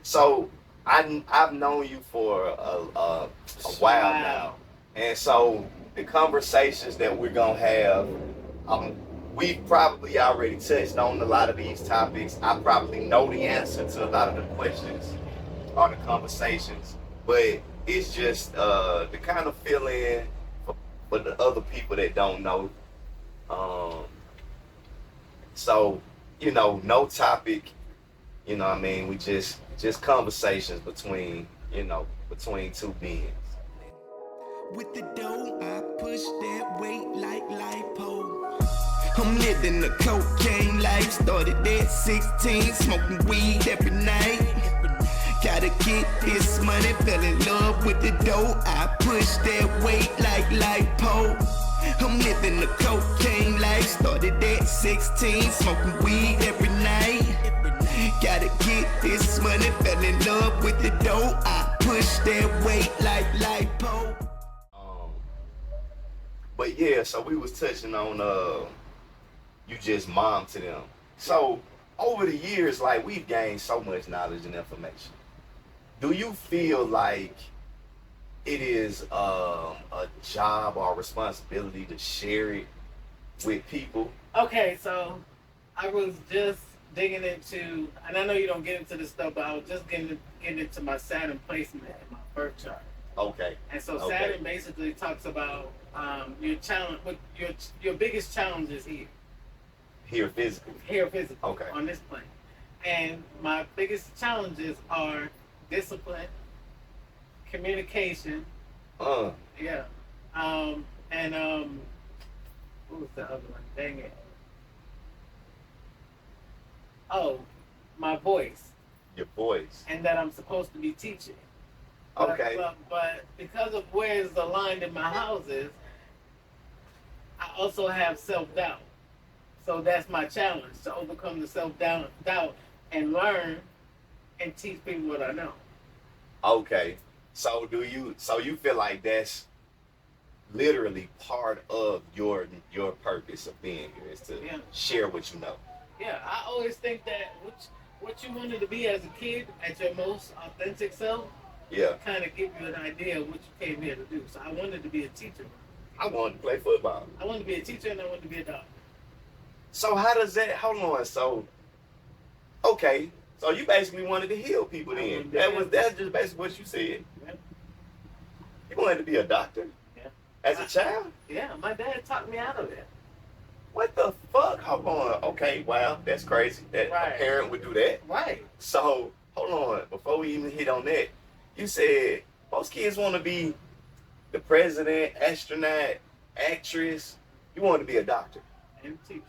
So I've known you for a while now, and so the conversations that we're gonna have, um, we've probably already touched on a lot of these topics. I probably know the answer to a lot of the questions or the conversations, but it's just to kind of fill in for the other people that don't know. Um, so no topic. What I mean? We just conversations between two beings. With the dough, I push that weight like lipo. I'm living the cocaine life. Started at 16, smoking weed every night. Gotta get this money, fell in love with the dough. I push that weight like lipo. I'm living the cocaine life. Started at 16, smoking weed every night. Gotta get this money, fell in love with the dough. I push that weight like lipo. But yeah, so we was touching on you just mom to them. So over the years, like we've gained so much knowledge and information. Do you feel like it is a job or a responsibility to share it with people? Okay, so I was just digging into, and I know you don't get into this stuff, but I was just getting into my Saturn placement in my birth chart. Okay. And so Saturn basically talks about your challenge, what your biggest challenge is here. Here physically. Here physically. Okay. On this plane. And my biggest challenges are discipline, communication. Yeah. And what was the other one? Dang it. Oh, my voice. Your voice. And that I'm supposed to be teaching. Okay. But because of where it's aligned in my houses, I also have self-doubt. So that's my challenge, to overcome the self-doubt and learn and teach people what I know. Okay. So you feel like that's literally part of your purpose of being here is to share what you know. Yeah, I always think that what you wanted to be as a kid, at your most authentic self, kind of give you an idea of what you came here to do. So I wanted to be a teacher. I wanted to play football. I wanted to be a teacher and I wanted to be a doctor. So how does that, hold on, so you basically wanted to heal people then. That's just basically what you said. Yeah. You wanted to be a doctor? Yeah. As a child? Yeah, my dad talked me out of it. What the fuck? Hold on. Okay, wow, that's crazy. That a parent would do that. Right. So, hold on, before we even hit on that, you said most kids want to be the president, astronaut, actress. You want to be a doctor. And a teacher.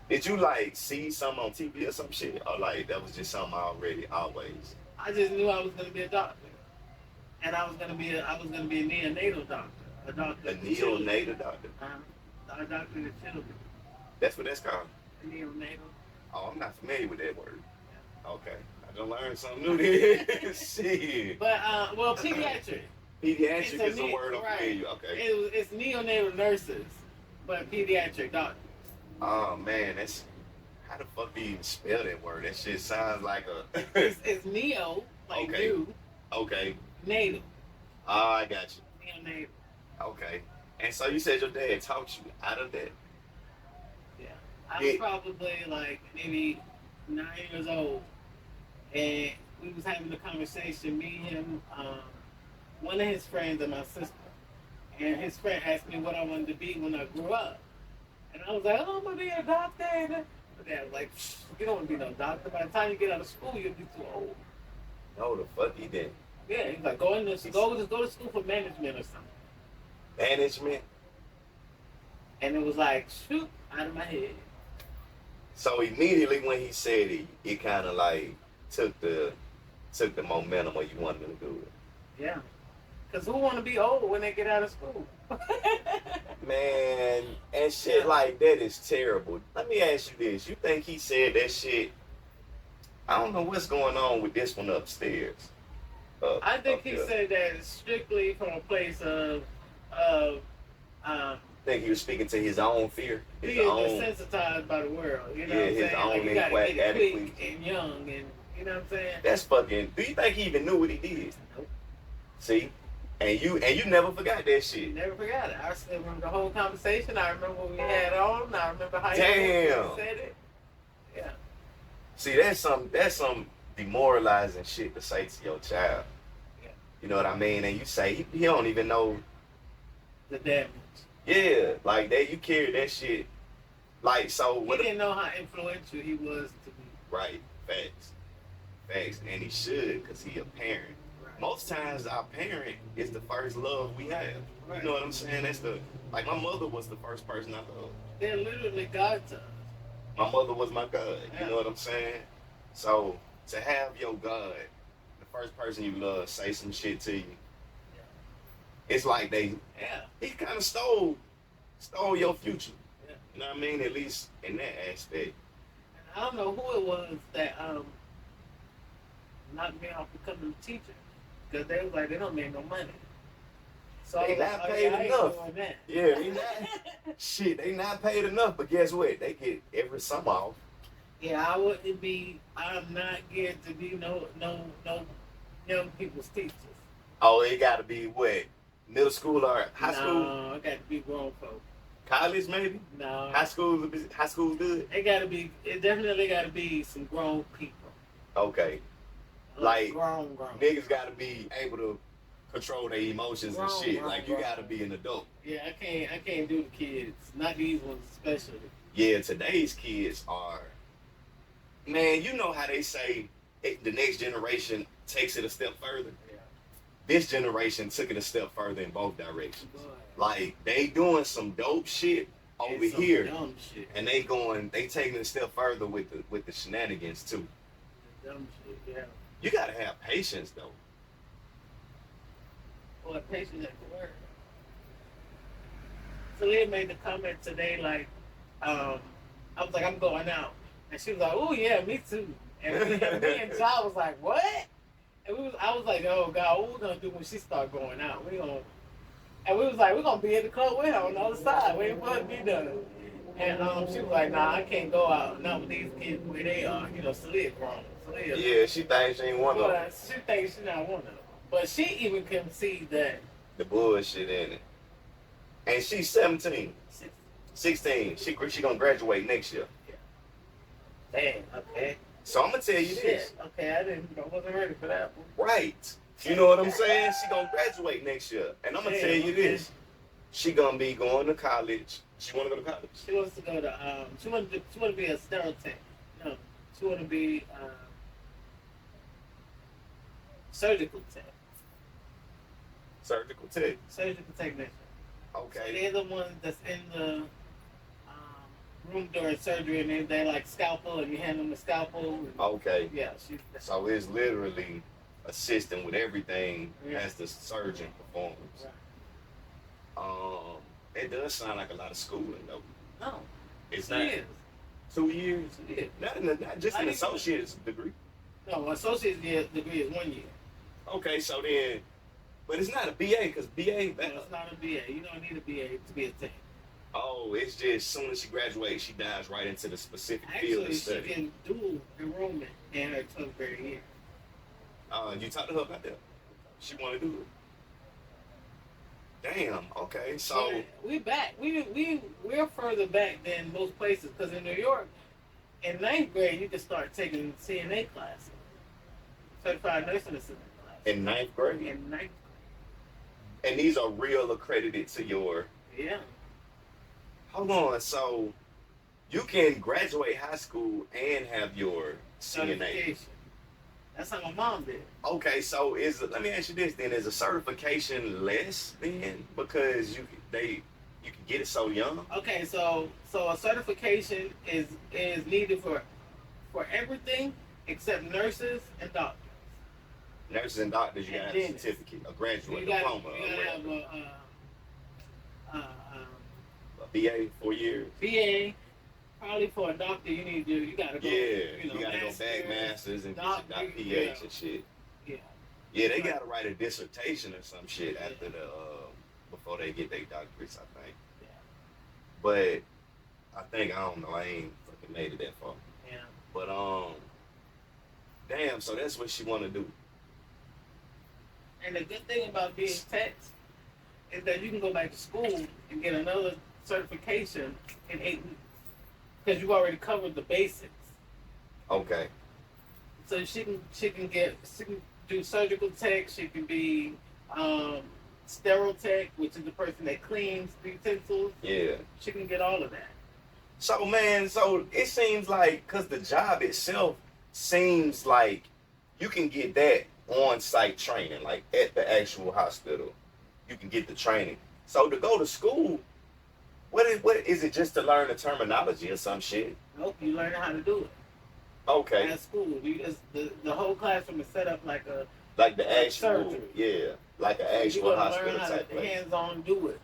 Did you like see something on TV or some shit? Or like that was just something already always? I just knew I was gonna be a doctor. And I was gonna be a neonatal doctor. A doctor. A neonatal doctor? A doctor of children. That's what that's called? Neonatal. Oh, I'm not familiar with that word. Yeah. Okay. I done learned something new there. Shit. But well, pediatric. Pediatric is a word I'm familiar. Okay. It's neonatal nurses, but pediatric doctors. Oh man, that's how the fuck do you even spell that word? That shit sounds like a. it's neo, like new. Okay. Natal. Oh, I got you. Neonatal. Okay. And so you said your dad taught you out of that. Yeah, I was probably like maybe 9 years old, and we was having a conversation. Me, him, one of his friends, and my sister. And his friend asked me what I wanted to be when I grew up. And I was like, oh, I'm going to be a doctor. And my dad was like, you don't want to be no doctor. By the time you get out of school, you'll be too old. No, the fuck he did. Yeah, he's like, go to school for management or something. Management? And it was like, shoot, out of my head. So immediately when he said it, it kind of like took the momentum of you wanted him to do it. Yeah. Because who want to be old when they get out of school? Man, and shit like that is terrible. Let me ask you this. You think he said that shit? I don't know what's going on with this one upstairs. I think he said that strictly from a place of I think he was speaking to his own fear. Being desensitized by the world. You know what I'm saying? His own like you gotta get it inadequacy. quick and young and You know what I'm saying? That's fucking. Do you think he even knew what he did? Nope. See, and you never forgot that shit. Never forgot it. I still remember the whole conversation. I remember what we had on. I remember how Damn. you said it. Yeah. See, that's some demoralizing shit to say to your child. Yeah. You know what I mean? And you say he don't even know The damage. Yeah, like that. You carried that shit. Like so. He didn't know how influential he was to me. Right. Facts, and he should, cause he a parent. Right. Most times, our parent is the first love we have. Right. You know what I'm saying? That's like my mother was the first person I loved. They're literally God to us. My mother was my God. Yeah. You know what I'm saying? So to have your God, the first person you love, say some shit to you, it's like he kind of stole your future. Yeah. You know what I mean? At least in that aspect. And I don't know who it was that knocked me off becoming a teacher, because they was like, they don't make no money. So They not paid enough. Yeah, they not. Shit, they not paid enough. But guess what? They get every summer off. Yeah, I'm not geared to be no young people's teachers. Oh, it got to be what? Middle school or high school? No, it got to be grown folk. College maybe? No. High school's good? It definitely got to be some grown people. Okay. Like, grown. Niggas got to be able to control their emotions and shit. Like, you got to be an adult. Yeah, I can't do the kids. Not these ones especially. Yeah, today's kids are... Man, you know how they say the next generation takes it a step further? Yeah. This generation took it a step further in both directions. Boy. Like, they doing some dope shit over here. Dumb shit. And they taking it a step further with the shenanigans too. Dumb shit, yeah. You gotta have patience though. Boy, patience at the word. So Leah made the comment today, like, I was like, I'm going out. And she was like, oh yeah, me too. And me and John was like, what? And I was like, oh God, what we gonna do when she start going out? And we was like, we're gonna be in the club with her on the other side, waiting for her to be done. And she was like, nah, I can't go out, not with these kids where they are. You know, Celia grown. Yeah, she thinks she ain't one of them. She thinks she's not one of them. But she even can see that. The bullshit in it. And she's 17. 16. She gonna graduate next year. Damn, okay. So I'm gonna tell you this. Okay, I wasn't ready for that one. Right. You know what I'm saying? She gonna graduate next year. And I'm gonna tell you this. She gonna be going to college. She wanna go to college? She wants to go to she wanna be a stereotech. No. She wanna be surgical tech. Surgical tech. Surgical technician. Okay. So they're the ones that's in the room during surgery, and they like scalpel, and you hand them the scalpel. Okay. Yeah. So it's literally assisting with everything as the surgeon performs. Right. It does sound like a lot of schooling though. No. It's 2 not. years. 2 years? 2 years. Not just an associate's degree. No, associate's degree is 1 year. Okay, so then, but it's not a BA because BA. No, it's not a BA. You don't need a BA to be a tech. Oh, it's just as soon as she graduates, she dives right into the specific field of study. Actually, she can do enrollment in her 12th grade year. You talked to her about that? She want to do it. Damn. Okay. So we back. We're further back than most places, because in New York, in 9th grade, you can start taking CNA classes, certified nursing assistant classes. In 9th grade. In 9th grade. And these are real accredited to your. Yeah. Hold on. So you can graduate high school and have your CNA. That's how my mom did. Okay, so let me ask you this then: is a certification less then because you can get it so young? Okay, so a certification is needed for everything except nurses and doctors. Nurses and doctors, you gotta have a certificate, a graduate diploma. You gotta have a BA, 4 years. BA. Probably for a doctor, you gotta go. You gotta go back masters and get your PH and shit. Yeah, they gotta write a dissertation or some shit after before they get their doctorates, I think. Yeah. But I don't know, I ain't fucking made it that far. Yeah. But Damn, so that's what she want to do. And the good thing about being techs is that you can go back to school and get another certification in 8 weeks because you've already covered the basics. Okay. So she can do surgical tech. She can be sterile tech, which is the person that cleans utensils. Yeah. She can get all of that. So man, so it seems like, cause the job itself seems like you can get that on-site training, like at the actual hospital, you can get the training. So to go to school, what is it, just to learn the terminology or some shit? Nope, you learn how to do it. Okay. At school, the whole classroom is set up like the actual surgery. Yeah, like an actual hospital learn how type to place. hands-on do it.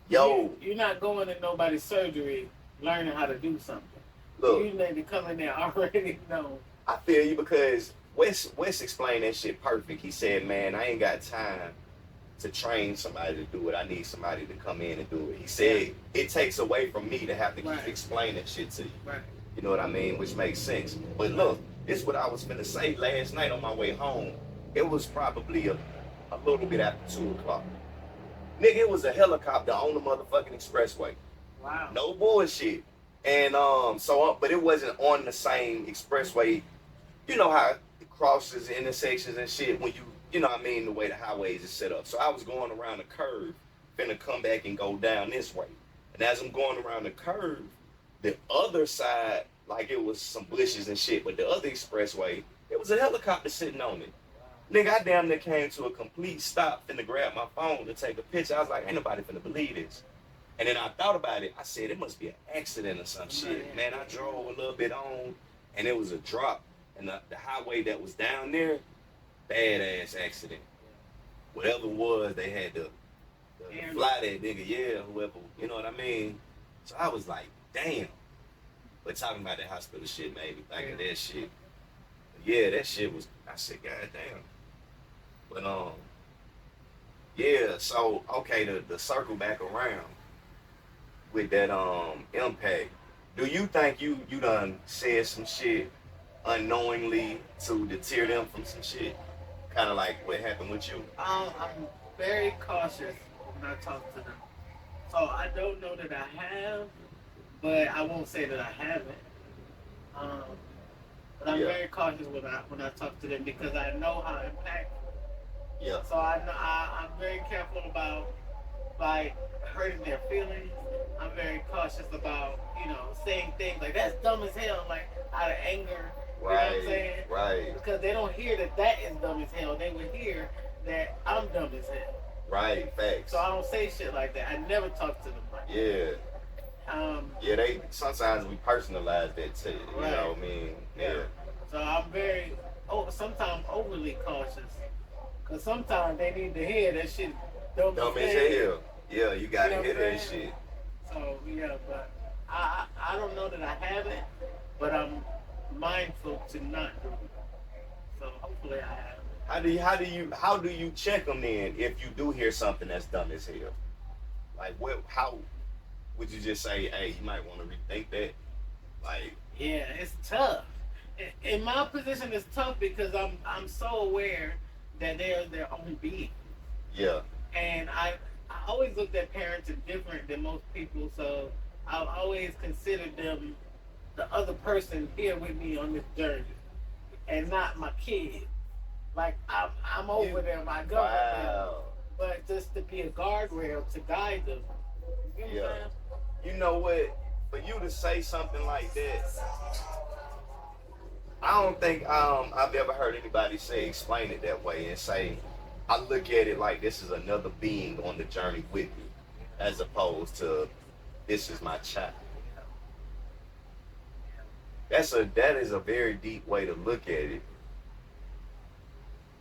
Yo, You're not going in nobody's surgery learning how to do something. look, You need to come in there already know. I feel you, because Wes explained that shit perfect. He said, man, I ain't got time to train somebody to do it. I need somebody to come in and do it. He said, it takes away from me to have to keep explaining shit to you. Right. You know what I mean? Which makes sense. But look, this is what I was finna say last night on my way home. It was probably a little bit after 2 o'clock. Nigga, it was a helicopter on the motherfucking expressway. Wow. No bullshit. And but it wasn't on the same expressway. You know how it crosses intersections and shit when you know what I mean, the way the highways is set up. So I was going around the curve, finna come back and go down this way. And as I'm going around the curve, the other side, like it was some bushes and shit, but the other expressway, it was a helicopter sitting on it. Nigga, I damn near came to a complete stop, finna grab my phone to take a picture. I was like, ain't nobody finna believe this. And then I thought about it. I said, it must be an accident or some shit. Man, I drove a little bit on, and it was a drop. And the highway that was down there, badass accident. Whatever it was, they had to fly that nigga, yeah, whoever, you know what I mean? So I was like, damn. But talking about that hospital shit made me think of that shit. Yeah, that shit was, I said, God damn. But yeah, so okay, the circle back around with that impact. Do you think you done said some shit unknowingly to deter them from some shit? Kind of like what happened with you? I'm very cautious when I talk to them. So I don't know that I have, but I won't say that I haven't. But I'm very cautious when I talk to them because I know how impactful. Yeah. So I'm very careful about like hurting their feelings. I'm very cautious about, saying things like that's dumb as hell, like out of anger. You know what I'm saying? Right. Because they don't hear that is dumb as hell. They would hear that I'm dumb as hell. Right, facts. So I don't say shit like that. I never talk to them like that. Yeah, they sometimes we personalize that too. You know what I mean? Yeah. So I'm very, sometimes overly cautious. Because sometimes they need to hear that shit dumb as hell. Yeah, you gotta hear that shit. So, yeah, but I don't know that I haven't, but I'm mindful to not do it. So hopefully I have. How do you check them then if you do hear something that's dumb as hell? Like how would you just say, hey, you might want to rethink that? Like, yeah, it's tough. In my position, it's tough because I'm so aware that they're their own being. Yeah. And I always looked at parents as different than most people, so I've always considered them the other person here with me on this journey, and not my kid. Like I'm over them, I go with them, but just to be a guardrail to guide them. You know what I'm saying? You know what? For you to say something like that, I don't think I've ever heard anybody explain it that way and say, I look at it like this is another being on the journey with me, as opposed to this is my child. That is a very deep way to look at it.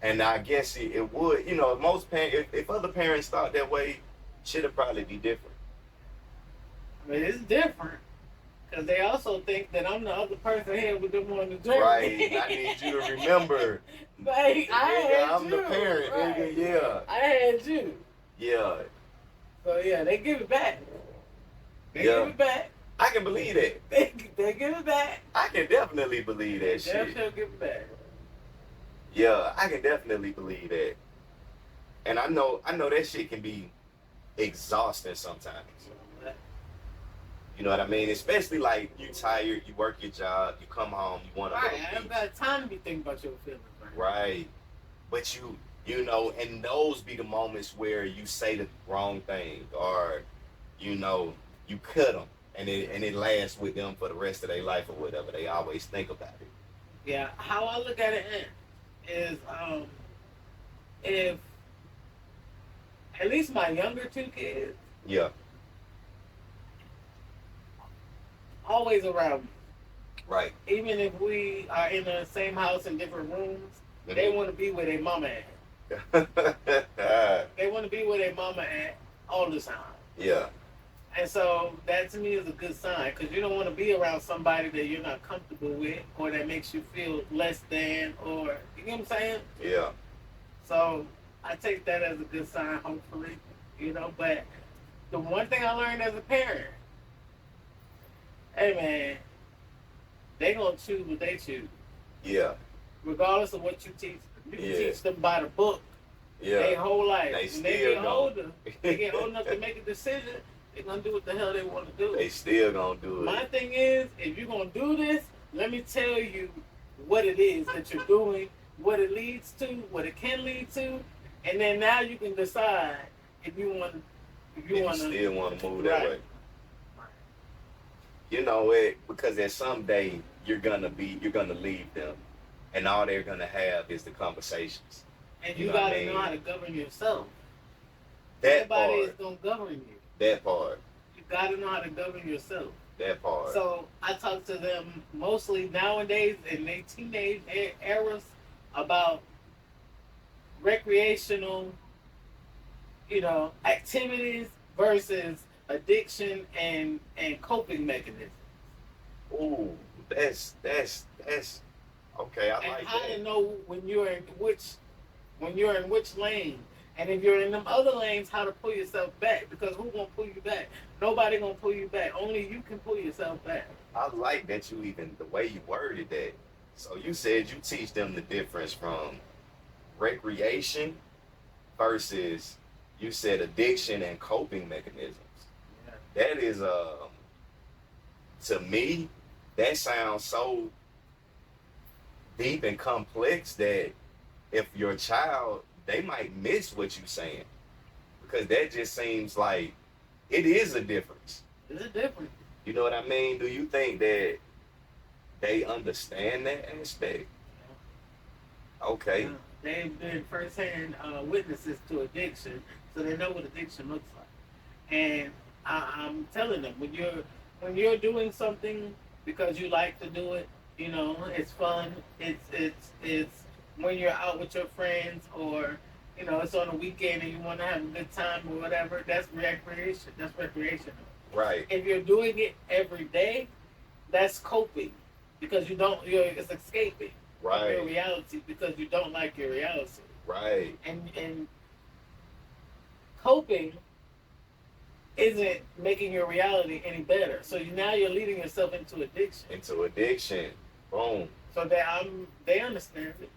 And I guess it would, most parents, if other parents thought that way, shit'd probably be different. I mean, it's different. Because they also think that I'm the other person here with them on the journey. Right. I need you to remember. Like, I'm the parent, right. nigga, yeah. I had you. Yeah. So, yeah, they give it back. They Yeah. give it back. I can believe that. They give it back. I can definitely believe that They'll shit. still give it back. Yeah, I can definitely believe that. And I know that shit can be exhausting sometimes. You know what I mean? Especially like you tired, you work your job, you come home, you want a Right, little I haven't peace. got time to be thinking about your feelings. Right. But you know, and those be the moments where you say the wrong thing, or you know, you cut them, and it lasts with them for the rest of their life or whatever. They always think about it. Yeah, how I look at it is, if at least my younger two kids Yeah. always around me. Right. Even if we are in the same house in different rooms, they Mhm. want to be where their mama at. They want to be where their mama at all the time. Yeah. And so that to me is a good sign because you don't want to be around somebody that you're not comfortable with or that makes you feel less than, or you know what I'm saying? Yeah. So I take that as a good sign, hopefully, you know. But the one thing I learned as a parent, hey man, they gonna choose what they choose, Yeah. regardless of what you teach. You can Yeah. teach them by the book Yeah. their whole life. They When they still get gonna. older, they get old enough to make a decision. They're gonna do what the hell they want to do. They still gonna do My it. thing is, if you're gonna do this, let me tell you what it is that you're doing, what it leads to, what it can lead to, and then now you can decide if you want, if you If you want to still want to move that right. way. You know it, because at some day you're gonna leave them, and all they're gonna have is the conversations. And You you know what I gotta know mean? how to govern yourself. That Nobody is part. gonna govern you. That part. You gotta know how to govern yourself. That part. So I talk to them mostly nowadays in their teenage eras about recreational, activities versus addiction and coping mechanisms. Ooh, that's okay. I And like how that. to know when you're in which lane. And if you're in them other lanes, how to pull yourself back. Because who gonna pull you back? Nobody gonna pull you back. Only you can pull yourself back. I like that you even the way you worded that. So you said you teach them the difference from recreation versus you said addiction and coping mechanisms. That is to me, that sounds so deep and complex that if your child, they might miss what you're saying, because that just seems like it is a difference. There's a difference. You know what I mean? Do you think that they understand that aspect? Okay. They've been firsthand witnesses to addiction, so they know what addiction looks like. And I'm telling them, when you're doing something because you like to do it, it's fun. It's when you're out with your friends, or it's on a weekend and you want to have a good time or whatever. That's recreation. That's recreational. Right. If you're doing it every day, that's coping because it's escaping from your Right. reality because you don't like your reality. Right. And coping isn't making your reality any better. So now you're leading yourself into addiction. Into addiction. Boom. So they understand it.